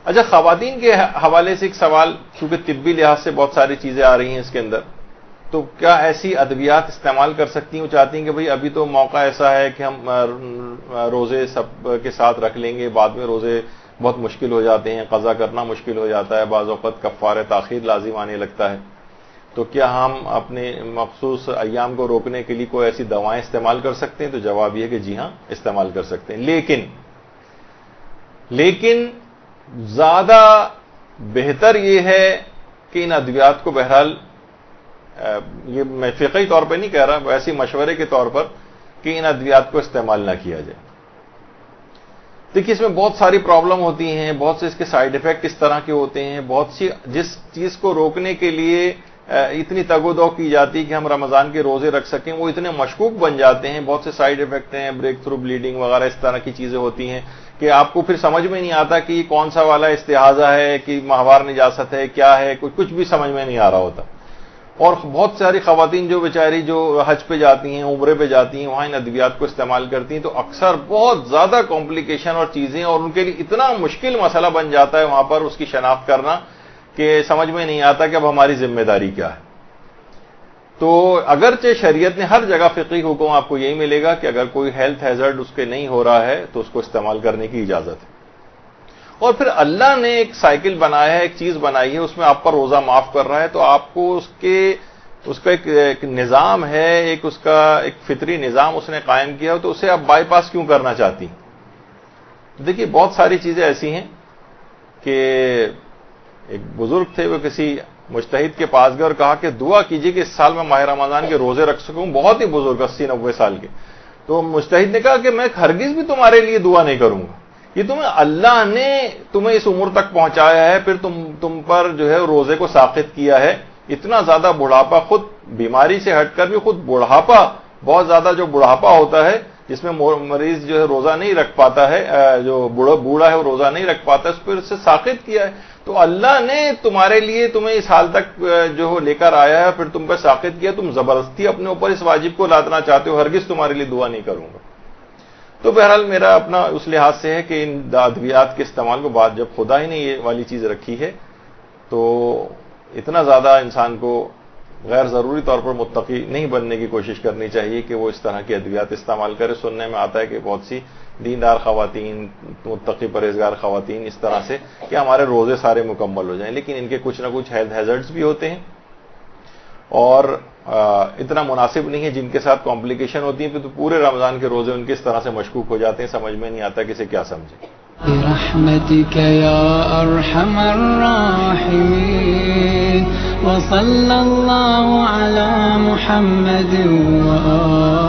اچھا، خواتین کے حوالے سے ایک سوال، چونکہ طبی لحاظ سے بہت ساری چیزیں آ رہی ہیں اس کے اندر، تو کیا ایسی ادویات استعمال کر سکتی ہیں؟ وہ چاہتی ہیں کہ بھئی ابھی تو موقع ایسا ہے کہ ہم روزے سب کے ساتھ رکھ لیں گے، بعد میں روزے بہت مشکل ہو جاتے ہیں، قضا کرنا مشکل ہو جاتا ہے، بعض اوقات کفارہ تاخیر لازم آنے لگتا ہے، تو کیا ہم اپنے مخصوص ایام کو روکنے کے لیے کوئی ایسی دوائیں استعمال کر سکتے ہیں؟ تو جواب یہ ہے کہ جی ہاں، استعمال کر سکتے ہیں، لیکن زیادہ بہتر یہ ہے کہ ان ادویات کو، بہرحال یہ میں فقہی طور پہ نہیں کہہ رہا، ویسے مشورے کے طور پر، کہ ان ادویات کو استعمال نہ کیا جائے۔ دیکھیے اس میں بہت ساری پرابلم ہوتی ہیں، بہت سے اس کے سائیڈ ایفیکٹ اس طرح کے ہوتے ہیں، بہت سی جس چیز کو روکنے کے لیے اتنی تگ و دو کی جاتی کہ ہم رمضان کے روزے رکھ سکیں، وہ اتنے مشکوک بن جاتے ہیں، بہت سے سائیڈ ایفیکٹ ہیں، بریک تھرو بلیڈنگ وغیرہ اس طرح کی چیزیں ہوتی ہیں کہ آپ کو پھر سمجھ میں نہیں آتا کہ یہ کون سا والا استحاضہ ہے کہ ماہوار نجاست ہے، کیا ہے، کچھ بھی سمجھ میں نہیں آ رہا ہوتا۔ اور بہت ساری خواتین جو بیچاری جو حج پہ جاتی ہیں، عمرے پہ جاتی ہیں، وہاں ان ادویات کو استعمال کرتی ہیں، تو اکثر بہت زیادہ کمپلیکیشن اور چیزیں، اور ان کے لیے اتنا مشکل مسئلہ بن جاتا ہے وہاں پر اس کی شناخت کرنا کہ سمجھ میں نہیں آتا کہ اب ہماری ذمہ داری کیا ہے۔ تو اگرچہ شریعت نے ہر جگہ فقہی حکم آپ کو یہی ملے گا کہ اگر کوئی ہیلتھ ہیزرڈ اس کے نہیں ہو رہا ہے تو اس کو استعمال کرنے کی اجازت ہے۔ اور پھر اللہ نے ایک سائیکل بنایا ہے، ایک چیز بنائی ہے، اس میں آپ پر روزہ معاف کر رہا ہے، تو آپ کو اس کا ایک نظام ہے، اس کا ایک فطری نظام اس نے قائم کیا ہو، تو اسے آپ بائی پاس کیوں کرنا چاہتی ہیں؟ دیکھیے بہت ساری چیزیں ایسی ہیں کہ ایک بزرگ تھے، وہ کسی مجتہد کے پاس گئے اور کہا کہ دعا کیجیے کہ اس سال میں ماہ رمضان کے روزے رکھ سکوں، بہت ہی بزرگ 80-90 سال کے۔ تو مجتہد نے کہا کہ میں ہرگز بھی تمہارے لیے دعا نہیں کروں گا، یہ اللہ نے تمہیں اس عمر تک پہنچایا ہے، پھر تم پر جو ہے روزے کو ساقط کیا ہے، اتنا زیادہ بڑھاپا، خود بیماری سے ہٹ کر بھی خود بڑھاپا، بہت زیادہ جو بڑھاپا ہوتا ہے جس میں مریض جو ہے روزہ نہیں رکھ پاتا ہے، جو بوڑھا ہے وہ روزہ نہیں رکھ پاتا ہے، اس پر سے ساقط کیا ہے۔ تو اللہ نے تمہارے لیے تمہیں اس حال تک جو لے کر آیا ہے، پھر تم پہ ساقط کیا، تم زبردستی اپنے اوپر اس واجب کو لادنا چاہتے ہو، ہرگز تمہارے لیے دعا نہیں کروں گا۔ تو بہرحال میرا اپنا اس لحاظ سے ہے کہ ان ادویات کے استعمال کو بعد جب خدا ہی نے یہ والی چیز رکھی ہے تو اتنا زیادہ انسان کو غیر ضروری طور پر متقی نہیں بننے کی کوشش کرنی چاہیے کہ وہ اس طرح کے ادویات استعمال کرے۔ سننے میں آتا ہے کہ بہت سی دیندار خواتین، متقی پرہیزگار خواتین اس طرح سے کہ ہمارے روزے سارے مکمل ہو جائیں، لیکن ان کے کچھ نہ کچھ ہیلتھ ہیزرڈز بھی ہوتے ہیں اور اتنا مناسب نہیں ہے، جن کے ساتھ کمپلیکیشن ہوتی ہیں، پھر تو پورے رمضان کے روزے ان کے اس طرح سے مشکوک ہو جاتے ہیں، سمجھ میں نہیں آتا کہ اسے کیا سمجھے۔ برحمتك يا أرحم الراحمين وصلى الله على محمد وآله